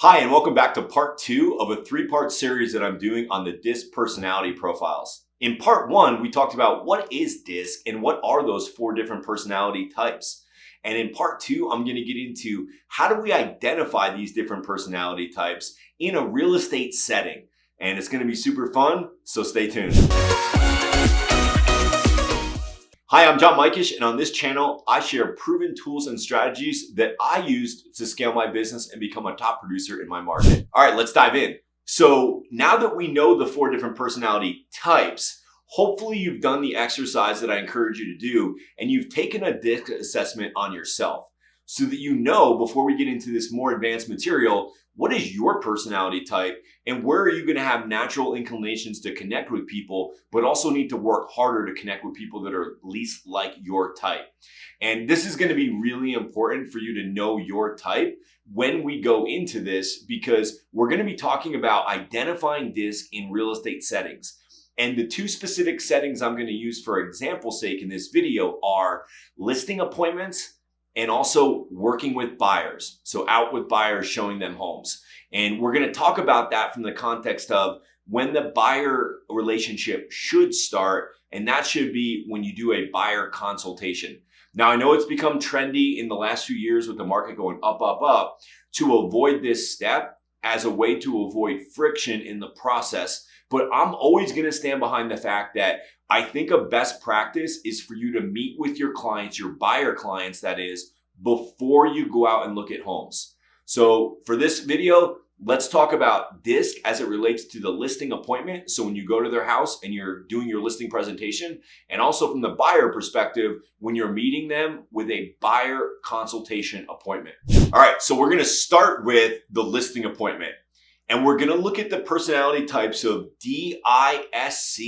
Hi, and welcome back to part 2 of a 3-part series that I'm doing on the DISC personality profiles. In part 1, we talked about what is DISC and what are those 4 different personality types. And in part 2, I'm going to get into how do we identify these different personality types in a real estate setting. And it's going to be super fun, so stay tuned. Hi, I'm Mikesh, and on this channel, I share proven tools and strategies that I used to scale my business and become a top producer in my market. All right, let's dive in. So now that we know the 4 different personality types, hopefully you've done the exercise that I encourage you to do, and you've taken a DISC assessment on yourself so that you know before we get into this more advanced material, what is your personality type and where are you going to have natural inclinations to connect with people, but also need to work harder to connect with people that are least like your type. And this is going to be really important for you to know your type when we go into this, because we're going to be talking about identifying DISC in real estate settings. And the 2 specific settings I'm going to use for example's sake in this video are listing appointments and also working with buyers. So out with buyers, showing them homes. And we're going to talk about that from the context of when the buyer relationship should start. And that should be when you do a buyer consultation. Now, I know it's become trendy in the last few years with the market going up, to avoid this step as a way to avoid friction in the process. But I'm always going to stand behind the fact that I think a best practice is for you to meet with your clients, your buyer clients, that is, before you go out and look at homes. So for this video, let's talk about DISC as it relates to the listing appointment. So when you go to their house and you're doing your listing presentation, and also from the buyer perspective, when you're meeting them with a buyer consultation appointment. All right, so we're going to start with the listing appointment. And we're going to look at the personality types of DISC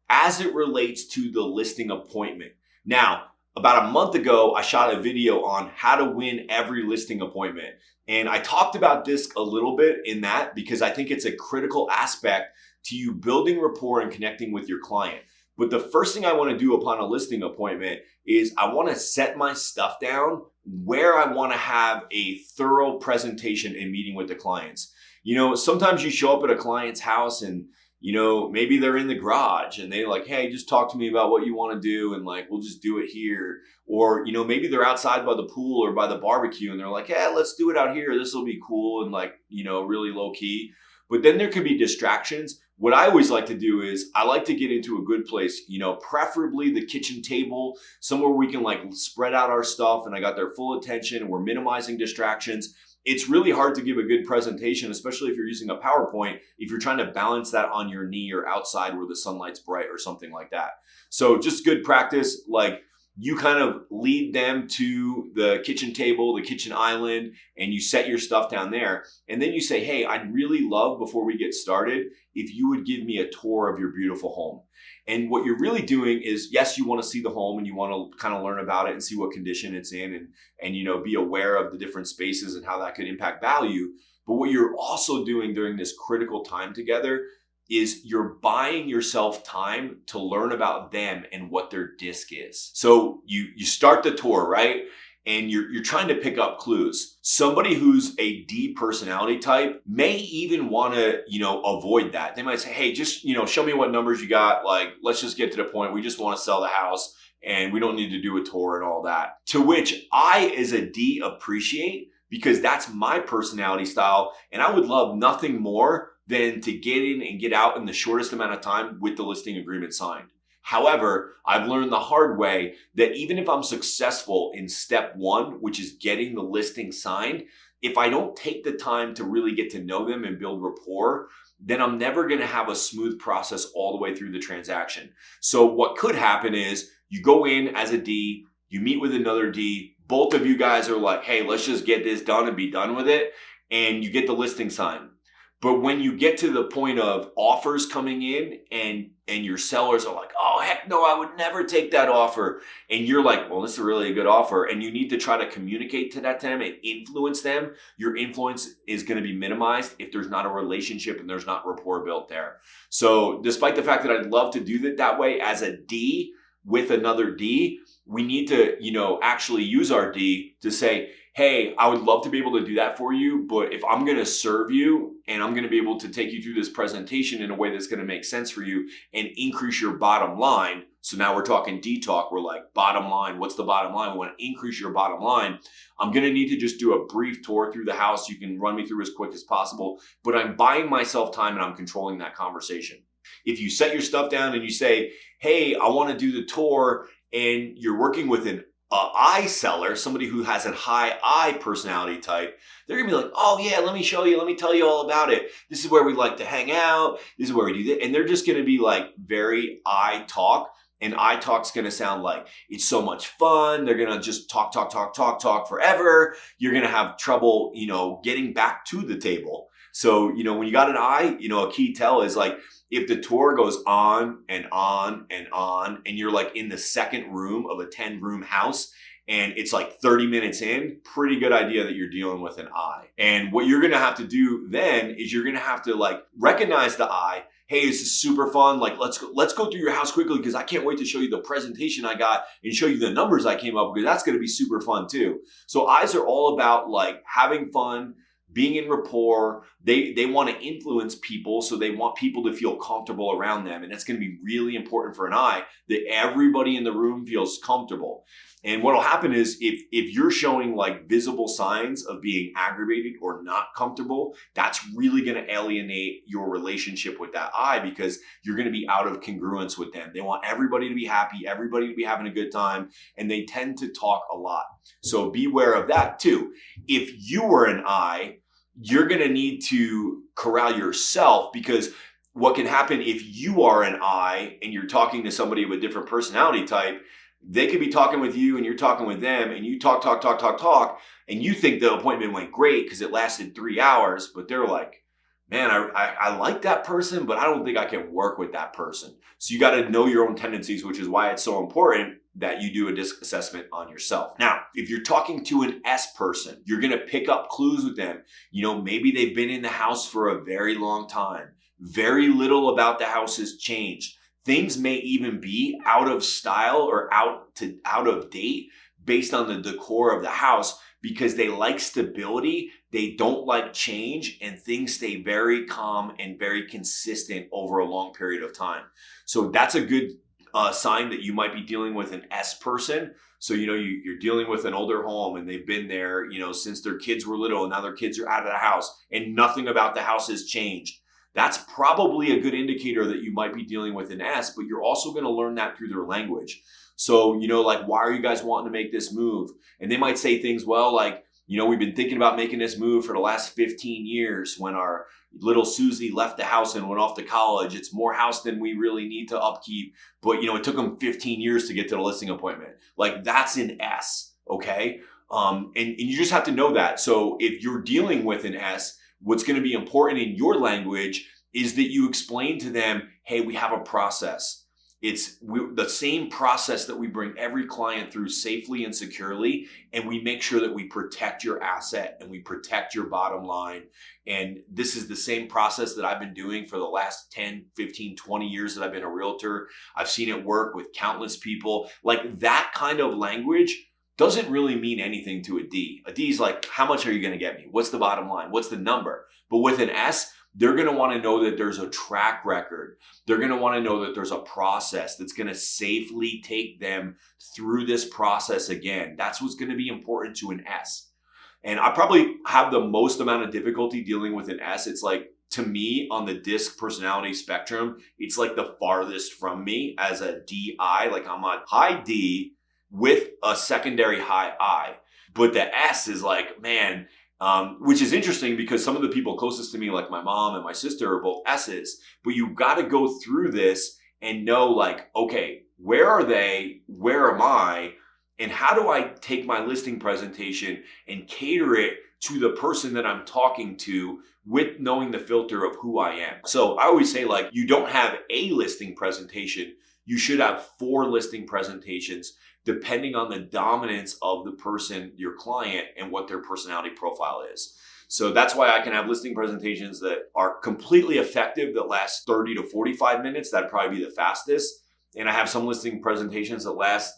as it relates to the listing appointment. Now, about a month ago, I shot a video on how to win every listing appointment. And I talked about DISC a little bit in that because I think it's a critical aspect to you building rapport and connecting with your client. But the first thing I want to do upon a listing appointment is I want to set my stuff down where I want to have a thorough presentation and meeting with the clients. You know, sometimes you show up at a client's house and, you know, maybe they're in the garage and they like, hey, just talk to me about what you want to do. And like, we'll just do it here. Or, you know, maybe they're outside by the pool or by the barbecue and they're like, yeah, let's do it out here. This will be cool and like, you know, really low key. But then there could be distractions. What I always like to do is I like to get into a good place, you know, preferably the kitchen table, somewhere we can like spread out our stuff and I got their full attention and we're minimizing distractions. It's really hard to give a good presentation, especially if you're using a PowerPoint, if you're trying to balance that on your knee or outside where the sunlight's bright or something like that. So just good practice, like you kind of lead them to the kitchen table, the kitchen island, and you set your stuff down there. And then you say, hey, I'd really love before we get started, if you would give me a tour of your beautiful home. And what you're really doing is, yes, you want to see the home and you want to kind of learn about it and see what condition it's in and you know, be aware of the different spaces and how that could impact value. But what you're also doing during this critical time together is you're buying yourself time to learn about them and what their DISC is. So you start the tour, right? And you're trying to pick up clues. Somebody who's a D personality type may even want to, you know, avoid that. They might say, hey, just, you know, show me what numbers you got. Like, let's just get to the point. We just want to sell the house and we don't need to do a tour and all that. To which I, as a D, appreciate, because that's my personality style. And I would love nothing more than to get in and get out in the shortest amount of time with the listing agreement signed. However, I've learned the hard way that even if I'm successful in step 1, which is getting the listing signed, if I don't take the time to really get to know them and build rapport, then I'm never going to have a smooth process all the way through the transaction. So what could happen is you go in as a D, you meet with another D, both of you guys are like, hey, let's just get this done and be done with it, and you get the listing signed. But when you get to the point of offers coming in and your sellers are like, oh, heck no, I would never take that offer. And you're like, well, this is really a good offer. And you need to try to communicate to them and influence them. Your influence is going to be minimized if there's not a relationship and there's not rapport built there. So despite the fact that I'd love to do that way as a D with another D, we need to, you know, actually use our D to say, hey, I would love to be able to do that for you, but if I'm going to serve you and I'm going to be able to take you through this presentation in a way that's going to make sense for you and increase your bottom line. So now we're talking D-talk. We're like, bottom line, what's the bottom line? We want to increase your bottom line. I'm going to need to just do a brief tour through the house. You can run me through as quick as possible, but I'm buying myself time and I'm controlling that conversation. If you set your stuff down and you say, hey, I want to do the tour, and you're working with an I seller, somebody who has a high I personality type, they're gonna be like, oh yeah, let me show you, let me tell you all about it. This is where we like to hang out. This is where we do that. And they're just gonna be like very I talk. And I talk's gonna sound like it's so much fun. They're gonna just talk forever. You're gonna have trouble, getting back to the table. So, when you got an I, a key tell is like, if the tour goes on and on and on, and you're like in the second room of a 10-room house, and it's like 30 minutes in, pretty good idea that you're dealing with an I. And what you're gonna have to do then is you're gonna have to like recognize the I. Hey, this is super fun. Like, let's go through your house quickly because I can't wait to show you the presentation I got and show you the numbers I came up with, because that's gonna be super fun too. So I's are all about like having fun, being in rapport. They want to influence people, so they want people to feel comfortable around them. And it's going to be really important for an I that everybody in the room feels comfortable. And what will happen is if you're showing like visible signs of being aggravated or not comfortable, that's really going to alienate your relationship with that I, because you're going to be out of congruence with them. They want everybody to be happy, everybody to be having a good time, and they tend to talk a lot. So beware of that too. If you were an I, you're going to need to corral yourself, because what can happen if you are an I and you're talking to somebody with a different personality type, they could be talking with you and you're talking with them, and you talk, and you think the appointment went great because it lasted 3 hours, but they're like, man, I like that person, but I don't think I can work with that person. So you got to know your own tendencies, which is why it's so important that you do a disc assessment on yourself. Now, if you're talking to an S person, you're going to pick up clues with them. Maybe they've been in the house for a very long time. Very little about the house has changed. Things may even be out of style or out of date based on the decor of the house, because they like stability, they don't like change, and things stay very calm and very consistent over a long period of time. So that's a good sign that you might be dealing with an S person. So, you're dealing with an older home and they've been there, since their kids were little, and now their kids are out of the house and nothing about the house has changed. That's probably a good indicator that you might be dealing with an S, but you're also going to learn that through their language. So, like, why are you guys wanting to make this move? And they might say things, well, like, we've been thinking about making this move for the last 15 years. When our little Susie left the house and went off to college, it's more house than we really need to upkeep. But, it took them 15 years to get to the listing appointment. Like, that's an S, okay? And you just have to know that. So if you're dealing with an S, what's going to be important in your language is that you explain to them, hey, we have a process. It's the same process that we bring every client through safely and securely, and we make sure that we protect your asset and we protect your bottom line. And this is the same process that I've been doing for the last 10, 15, 20 years that I've been a realtor. I've seen it work with countless people. Like, that kind of language doesn't really mean anything to a D. A D is like, how much are you going to get me? What's the bottom line? What's the number? But with an S, they're going to want to know that there's a track record. They're going to want to know that there's a process that's going to safely take them through this process again. That's what's going to be important to an S. And I probably have the most amount of difficulty dealing with an S. It's like, to me, on the DISC personality spectrum, it's like the farthest from me as a DI. Like, I'm a high D with a secondary high I. But the S is like, man, which is interesting because some of the people closest to me, like my mom and my sister, are both S's. But you've got to go through this and know, like, okay, where are they? Where am I? And how do I take my listing presentation and cater it to the person that I'm talking to, with knowing the filter of who I am? So I always say, like, you don't have a listing presentation. You should have 4 listing presentations, depending on the dominance of the person, your client, and what their personality profile is. So that's why I can have listing presentations that are completely effective that last 30 to 45 minutes. That'd probably be the fastest. And I have some listing presentations that last,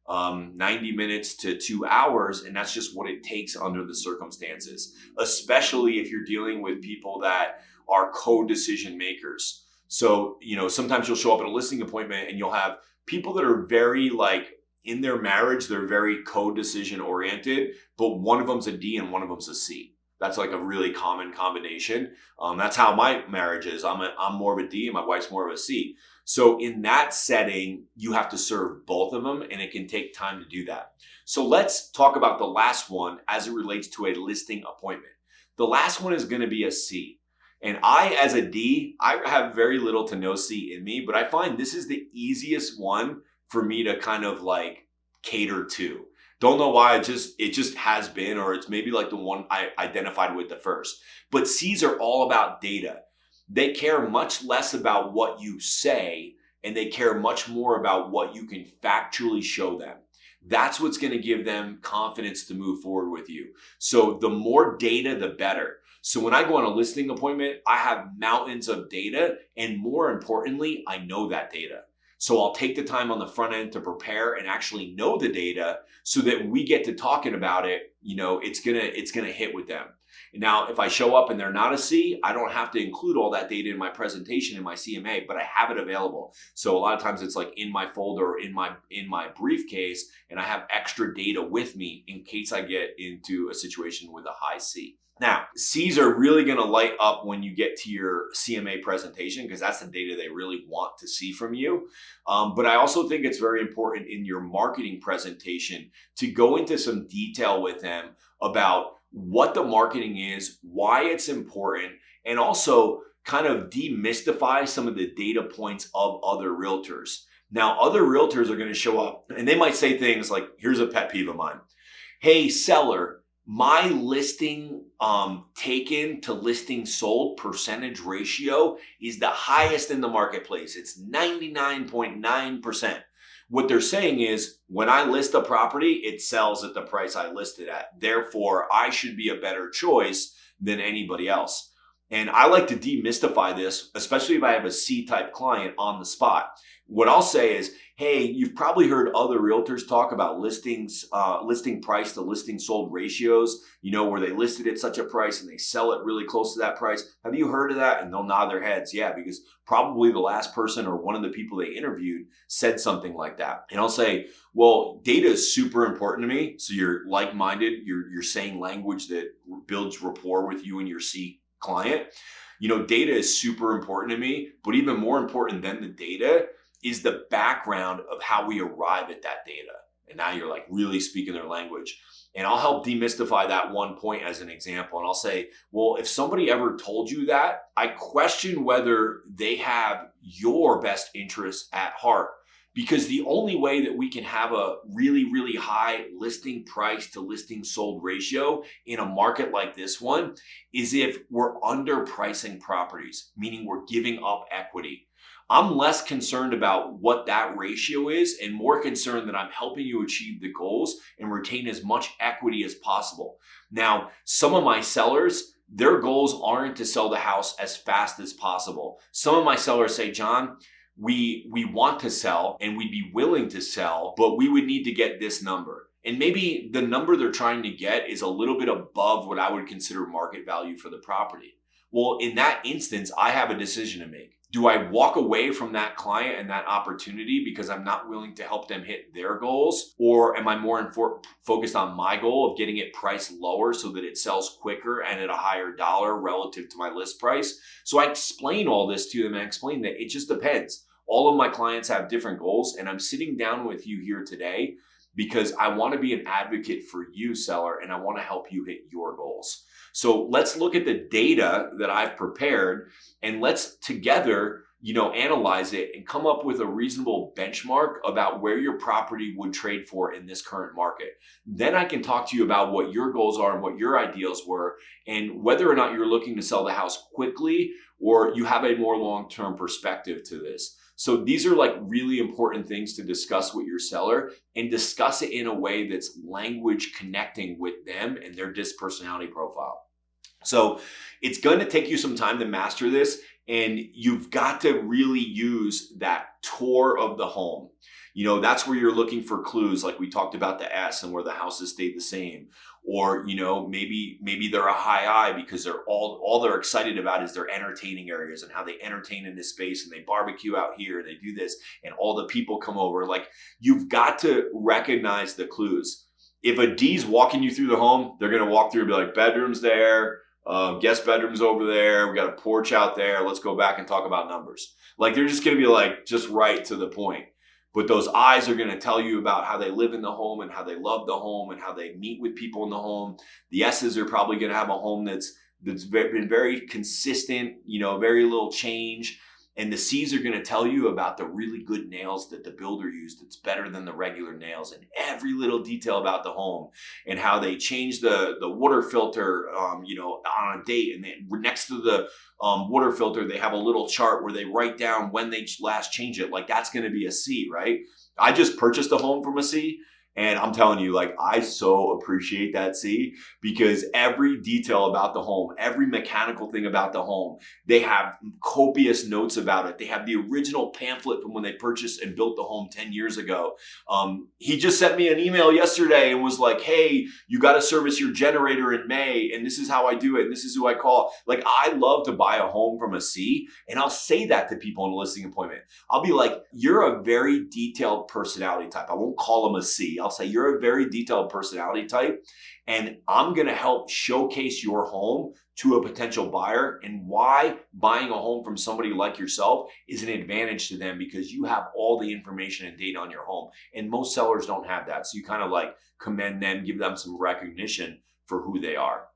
90 minutes to 2 hours, and that's just what it takes under the circumstances, especially if you're dealing with people that are co-decision makers. So, sometimes you'll show up at a listing appointment and you'll have people that are very like in their marriage, they're very co-decision oriented, but one of them's a D and one of them's a C. That's like a really common combination. That's how my marriage is. I'm more of a D and my wife's more of a C. So in that setting, you have to serve both of them, and it can take time to do that. So let's talk about the last one as it relates to a listing appointment. The last one is going to be a C. And I, as a D, I have very little to no C in me, but I find this is the easiest one for me to kind of like cater to. Don't know why, it just has been, or it's maybe like the one I identified with the first. But C's are all about data. They care much less about what you say, and they care much more about what you can factually show them. That's what's going to give them confidence to move forward with you. So the more data, the better. So when I go on a listing appointment, I have mountains of data, and more importantly, I know that data. So I'll take the time on the front end to prepare and actually know the data so that when we get to talking about it, it's gonna hit with them. Now, if I show up and they're not a C, I don't have to include all that data in my presentation in my CMA, but I have it available. So a lot of times it's like in my folder or in my briefcase, and I have extra data with me in case I get into a situation with a high C. Now, C's are really going to light up when you get to your CMA presentation because that's the data they really want to see from you. But I also think it's very important in your marketing presentation to go into some detail with them about what the marketing is, why it's important, and also kind of demystify some of the data points of other realtors. Now, other realtors are going to show up and they might say things like, here's a pet peeve of mine. Hey, seller, my listing taken to listing sold percentage ratio is the highest in the marketplace. It's 99.9%. What they're saying is when I list a property, it sells at the price I listed at. Therefore, I should be a better choice than anybody else. And I like to demystify this, especially if I have a C-type client on the spot. What I'll say is, hey, you've probably heard other realtors talk about listing price to listing sold ratios, where they listed at such a price and they sell it really close to that price. Have you heard of that? And they'll nod their heads. Yeah, because probably the last person or one of the people they interviewed said something like that. And I'll say, well, data is super important to me. So you're like-minded, you're saying language that builds rapport with you and your C client. Data is super important to me, but even more important than the data is the background of how we arrive at that data. And now you're like really speaking their language. And I'll help demystify that one point as an example. And I'll say, well, if somebody ever told you that, I question whether they have your best interests at heart. Because the only way that we can have a really, really high listing price to listing sold ratio in a market like this one is if we're underpricing properties, meaning we're giving up equity. I'm less concerned about what that ratio is and more concerned that I'm helping you achieve the goals and retain as much equity as possible. Now, some of my sellers, their goals aren't to sell the house as fast as possible. Some of my sellers say, John, we want to sell and we'd be willing to sell, but we would need to get this number. And maybe the number they're trying to get is a little bit above what I would consider market value for the property. Well, in that instance, I have a decision to make. Do I walk away from that client and that opportunity because I'm not willing to help them hit their goals? Or am I more focused on my goal of getting it priced lower so that it sells quicker and at a higher dollar relative to my list price? So I explain all this to them and I explain that it just depends. All of my clients have different goals, and I'm sitting down with you here today because I want to be an advocate for you, seller, and I want to help you hit your goals. So let's look at the data that I've prepared and let's together, analyze it and come up with a reasonable benchmark about where your property would trade for in this current market. Then I can talk to you about what your goals are and what your ideals were and whether or not you're looking to sell the house quickly or you have a more long-term perspective to this. So these are like really important things to discuss with your seller and discuss it in a way that's language connecting with them and their disc personality profile. So it's going to take you some time to master this. And you've got to really use that tour of the home. That's where you're looking for clues, like we talked about the S and where the houses stayed the same. Or, maybe they're a high I because they're all they're excited about is their entertaining areas and how they entertain in this space, and they barbecue out here and they do this and all the people come over. Like, you've got to recognize the clues. If a D's walking you through the home, they're going to walk through and be like, bedroom's there, guest bedroom's over there, we got a porch out there, let's go back and talk about numbers. Like, they're just going to be like, just right to the point. But those eyes are going to tell you about how they live in the home and how they love the home and how they meet with people in the home. The S's are probably going to have a home that's been very consistent, very little change. And the C's are going to tell you about the really good nails that the builder used that's better than the regular nails, and every little detail about the home and how they change the water filter, on a date. And then next to the water filter, they have a little chart where they write down when they last change it. Like, that's going to be a C, right? I just purchased a home from a C. And I'm telling you, like, I so appreciate that C, because every detail about the home, every mechanical thing about the home, they have copious notes about it. They have the original pamphlet from when they purchased and built the home 10 years ago. He just sent me an email yesterday and was like, hey, you got to service your generator in May, and this is how I do it, and this is who I call. Like, I love to buy a home from a C, and I'll say that to people in a listing appointment. I'll be like, you're a very detailed personality type. I won't call them a C. I'll say, you're a very detailed personality type, and I'm going to help showcase your home to a potential buyer, and why buying a home from somebody like yourself is an advantage to them, because you have all the information and data on your home. And most sellers don't have that. So you kind of like commend them, give them some recognition for who they are.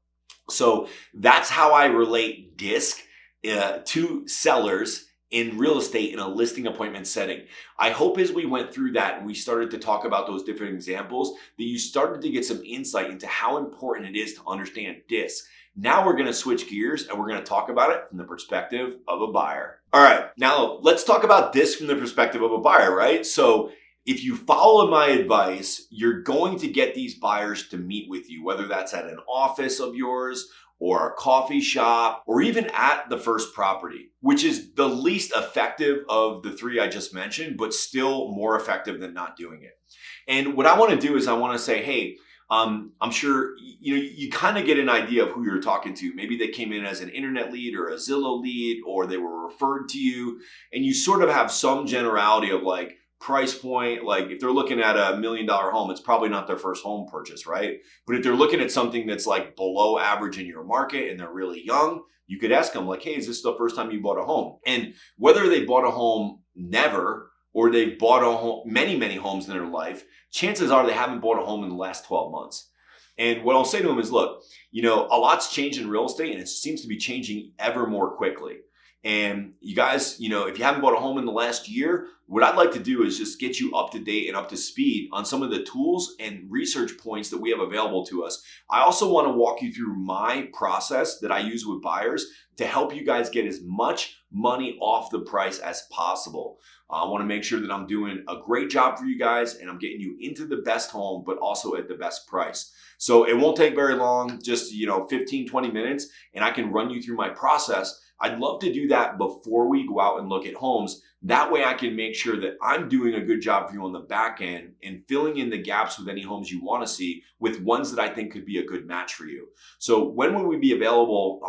So that's how I relate DISC to sellers in real estate in a listing appointment setting. I hope as we went through that and we started to talk about those different examples, that you started to get some insight into how important it is to understand DISC. Now we're going to switch gears and we're going to talk about it from the perspective of a buyer. All right, now let's talk about this from the perspective of a buyer, right? So if you follow my advice, you're going to get these buyers to meet with you, whether that's at an office of yours or a coffee shop, or even at the first property, which is the least effective of the three I just mentioned, but still more effective than not doing it. And what I want to do is I want to say, hey, I'm sure you kind of get an idea of who you're talking to. Maybe they came in as an internet lead or a Zillow lead, or they were referred to you, and you sort of have some generality of like price point. Like, if they're looking at $1 million home, it's probably not their first home purchase, right? But if they're looking at something that's like below average in your market and they're really young, you could ask them like, hey, is this the first time you bought a home? And whether they bought a home never, or they bought a home, many homes in their life, chances are they haven't bought a home in the last 12 months. And what I'll say to them is, look, a lot's changed in real estate, and it seems to be changing ever more quickly. And you guys, if you haven't bought a home in the last year, what I'd like to do is just get you up to date and up to speed on some of the tools and research points that we have available to us. I also want to walk you through my process that I use with buyers to help you guys get as much money off the price as possible. I want to make sure that I'm doing a great job for you guys and I'm getting you into the best home, but also at the best price. So it won't take very long, just 15, 20 minutes, and I can run you through my process. I'd love to do that before we go out and look at homes. That way I can make sure that I'm doing a good job for you on the back end and filling in the gaps with any homes you want to see with ones that I think could be a good match for you. So when will we be available,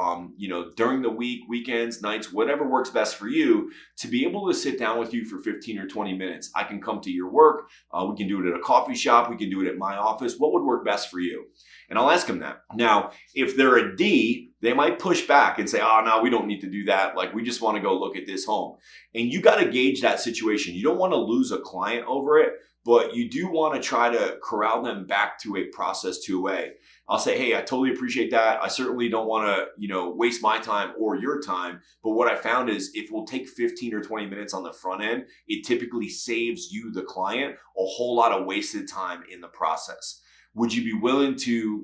during the week, weekends, nights, whatever works best for you, to be able to sit down with you for 15 or 20 minutes? I can come to your work. We can do it at a coffee shop. We can do it at my office. What would work best for you? And I'll ask them that. Now, if they're a D, they might push back and say, oh, no, we don't need to do that. Like, we just want to go look at this home. And you got to gauge that situation. You don't want to lose a client over it, but you do want to try to corral them back to a process 2A. I'll say, hey, I totally appreciate that. I certainly don't want to, waste my time or your time. But what I found is if we'll take 15 or 20 minutes on the front end, it typically saves you, the client, a whole lot of wasted time in the process. Would you be willing to,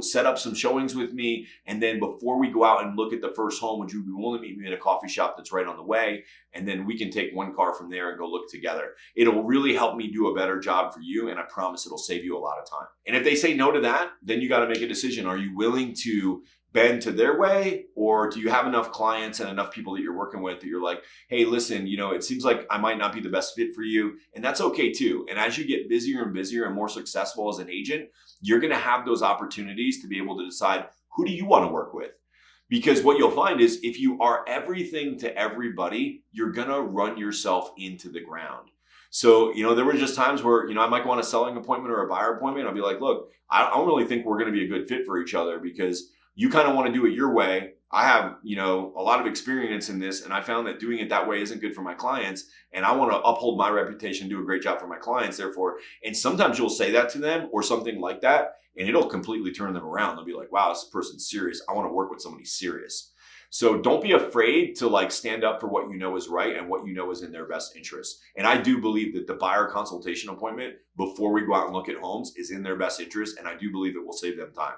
set up some showings with me? And then before we go out and look at the first home, would you be willing to meet me in a coffee shop that's right on the way? And then we can take one car from there and go look together. It'll really help me do a better job for you. And I promise it'll save you a lot of time. And if they say no to that, then you got to make a decision. Are you willing to bend to their way, or do you have enough clients and enough people that you're working with that you're like, hey, listen, it seems like I might not be the best fit for you, and that's okay too. And as you get busier and busier and more successful as an agent, you're going to have those opportunities to be able to decide, who do you want to work with? Because what you'll find is, if you are everything to everybody, you're going to run yourself into the ground. So, there were just times where, I might go on a selling appointment or a buyer appointment. I'll be like, look, I don't really think we're going to be a good fit for each other, because you kind of want to do it your way. I have, a lot of experience in this, and I found that doing it that way isn't good for my clients. And I want to uphold my reputation, do a great job for my clients, therefore. And sometimes you'll say that to them or something like that, and it'll completely turn them around. They'll be like, wow, this person's serious. I want to work with somebody serious. So don't be afraid to stand up for what you know is right and what you know is in their best interest. And I do believe that the buyer consultation appointment before we go out and look at homes is in their best interest. And I do believe it will save them time.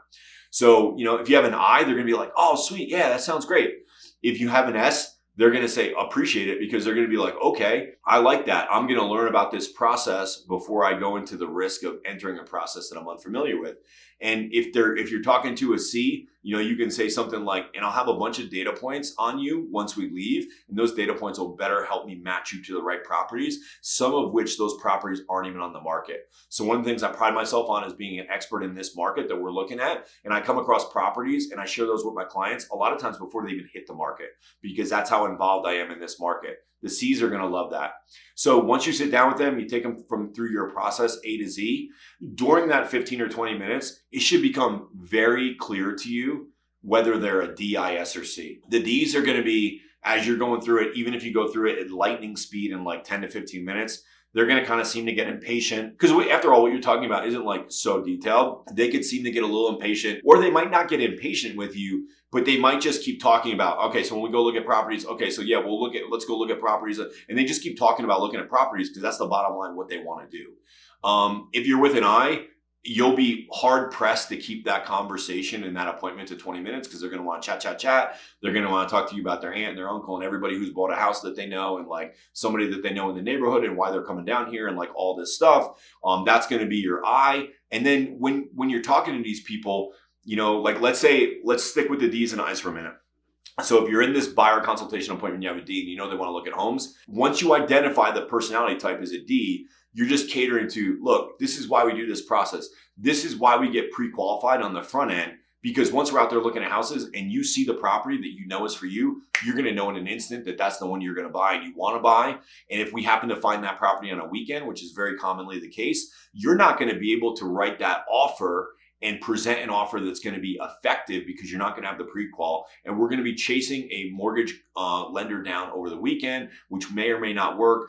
So, if you have an I, they're going to be like, oh, sweet. Yeah, that sounds great. If you have an S, they're going to say appreciate it, because they're going to be like, okay, I like that. I'm going to learn about this process before I go into the risk of entering a process that I'm unfamiliar with. And if you're talking to a C, you can say something like, and I'll have a bunch of data points on you once we leave, and those data points will better help me match you to the right properties, some of which those properties aren't even on the market. So one of the things I pride myself on is being an expert in this market that we're looking at. And I come across properties and I share those with my clients a lot of times before they even hit the market, because that's how involved I am in this market. The C's are going to love that. So once you sit down with them, you take them through your process A to Z. During that 15 or 20 minutes, it should become very clear to you whether they're a D, I, S, or C. The D's are going to be, as you're going through it, even if you go through it at lightning speed in 10 to 15 minutes, they're going to kind of seem to get impatient, because after all, what you're talking about isn't so detailed. They could seem to get a little impatient, or they might not get impatient with you, but they might just keep talking about, okay, so when we go look at properties, okay, so yeah, let's go look at properties. And they just keep talking about looking at properties, because that's the bottom line, what they want to do. If you're with an I, you'll be hard pressed to keep that conversation and that appointment to 20 minutes, because they're going to want to chat. They're going to want to talk to you about their aunt and their uncle and everybody who's bought a house that they know, and somebody that they know in the neighborhood, and why they're coming down here, and all this stuff. That's going to be your I. And then when you're talking to these people, let's stick with the D's and I's for a minute. So if you're in this buyer consultation appointment, you have a D, and they want to look at homes. Once you identify the personality type as a D, you're just catering to, look, this is why we do this process. This is why we get pre-qualified on the front end, because once we're out there looking at houses and you see the property that you know is for you, you're going to know in an instant that that's the one you're going to buy and you want to buy. And if we happen to find that property on a weekend, which is very commonly the case, you're not going to be able to write that offer and present an offer that's going to be effective, because you're not going to have the pre-qual. And we're going to be chasing a mortgage lender down over the weekend, which may or may not work.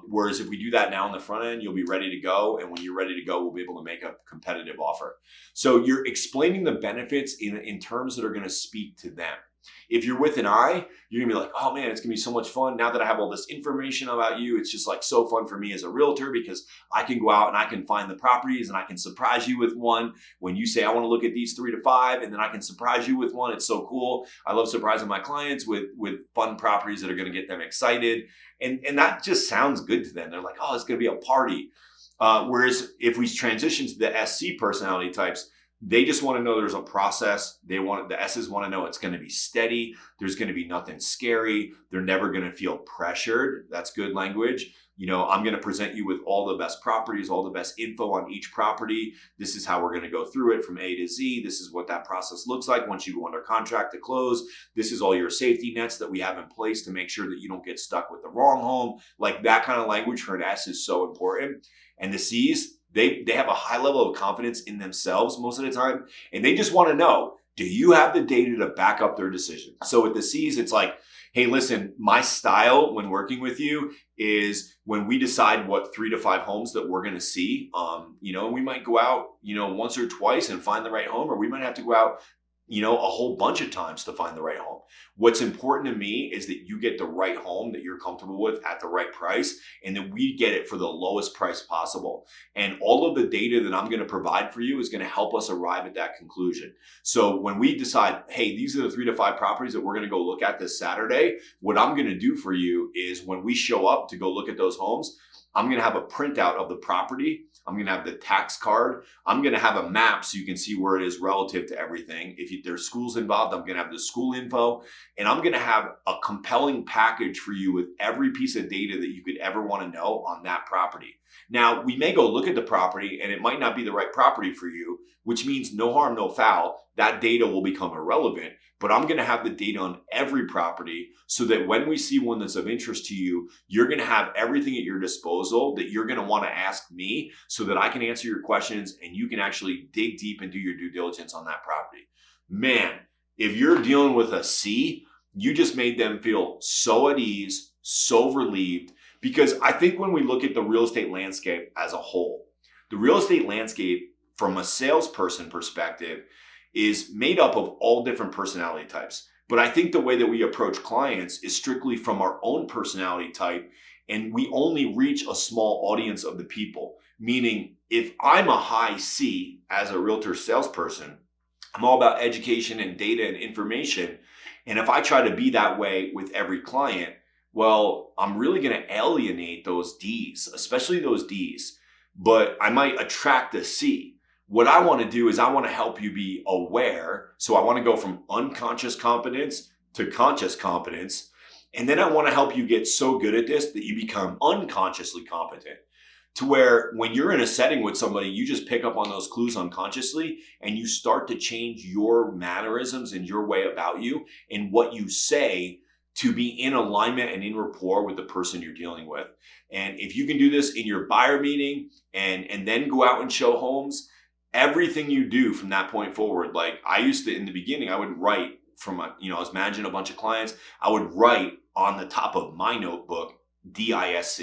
Whereas if we do that now on the front end, you'll be ready to go. And when you're ready to go, we'll be able to make a competitive offer. So you're explaining the benefits in terms that are going to speak to them. If you're with an I, you're gonna be like, oh man, it's gonna be so much fun. Now that I have all this information about you, it's just so fun for me as a realtor, because I can go out and I can find the properties and I can surprise you with one. When you say, I wanna look at these 3 to 5, and then I can surprise you with one. It's so cool. I love surprising my clients with fun properties that are gonna get them excited. And that just sounds good to them. They're like, oh, it's gonna be a party. Whereas if we transition to the SC personality types, they just want to know there's a process. The S's want to know it's going to be steady. There's going to be nothing scary. They're never going to feel pressured. That's good language. I'm going to present you with all the best properties, all the best info on each property. This is how we're going to go through it from A to Z. This is what that process looks like once you go under contract to close. This is all your safety nets that we have in place to make sure that you don't get stuck with the wrong home. That kind of language for an S is so important. And the C's, they have a high level of confidence in themselves most of the time, and they just want to know, do you have the data to back up their decision? So with the C's, it's like, hey, listen, my style when working with you is when we decide what 3 to 5 homes that we're going to see, we might go out, once or twice and find the right home, or we might have to go out, a whole bunch of times to find the right home. What's important to me is that you get the right home that you're comfortable with at the right price, and that we get it for the lowest price possible. And all of the data that I'm going to provide for you is going to help us arrive at that conclusion. So when we decide, hey, these are the 3 to 5 properties that we're going to go look at this Saturday, what I'm going to do for you is when we show up to go look at those homes, I'm going to have a printout of the property. I'm going to have the tax card. I'm going to have a map so you can see where it is relative to everything. If there's schools involved, I'm going to have the school info, and I'm going to have a compelling package for you with every piece of data that you could ever want to know on that property. Now, we may go look at the property and it might not be the right property for you, which means no harm, no foul. That data will become irrelevant, but I'm going to have the data on every property so that when we see one that's of interest to you, you're going to have everything at your disposal that you're going to want to ask me so that I can answer your questions and you can actually dig deep and do your due diligence on that property. Man, if you're dealing with a C, you just made them feel so at ease, so relieved, because I think when we look at the real estate landscape as a whole, the real estate landscape from a salesperson perspective is made up of all different personality types. But I think the way that we approach clients is strictly from our own personality type, and we only reach a small audience of the people. Meaning, if I'm a high C as a realtor salesperson, I'm all about education and data and information. And if I try to be that way with every client, well, I'm really going to alienate those Ds, especially those Ds. But I might attract a C. What I want to do is I want to help you be aware. So I want to go from unconscious competence to conscious competence. And then I want to help you get so good at this that you become unconsciously competent, to where when you're in a setting with somebody, you just pick up on those clues unconsciously and you start to change your mannerisms and your way about you and what you say to be in alignment and in rapport with the person you're dealing with. And if you can do this in your buyer meeting and then go out and show homes, everything you do from that point forward, like I used to in the beginning, I would write from, I was managing a bunch of clients, I would write on the top of my notebook, DISC.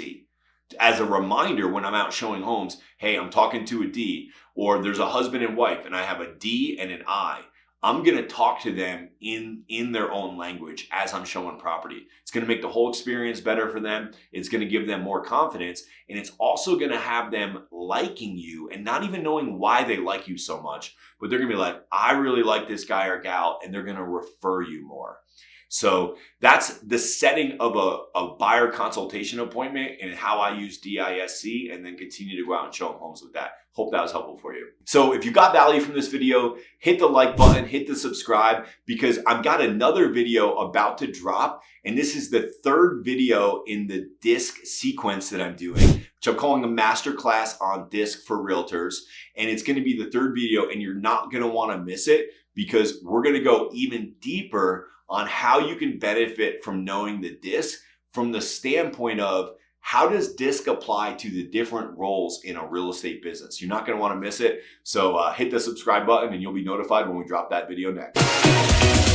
As a reminder when I'm out showing homes, hey, I'm talking to a D, or there's a husband and wife and I have a D and an I. I'm going to talk to them in their own language as I'm showing property. It's going to make the whole experience better for them. It's going to give them more confidence. And it's also going to have them liking you and not even knowing why they like you so much. But they're going to be like, I really like this guy or gal, and they're going to refer you more. So that's the setting of a buyer consultation appointment and how I use DISC, and then continue to go out and show them homes with that. Hope that was helpful for you. So if you got value from this video, hit the like button, hit the subscribe, because I've got another video about to drop. And this is the third video in the DISC sequence that I'm doing, which I'm calling a masterclass on DISC for realtors. And it's going to be the third video, and you're not going to want to miss it, because we're going to go even deeper on how you can benefit from knowing the DISC from the standpoint of how does DISC apply to the different roles in a real estate business. You're not going to want to miss it. So hit the subscribe button and you'll be notified when we drop that video next.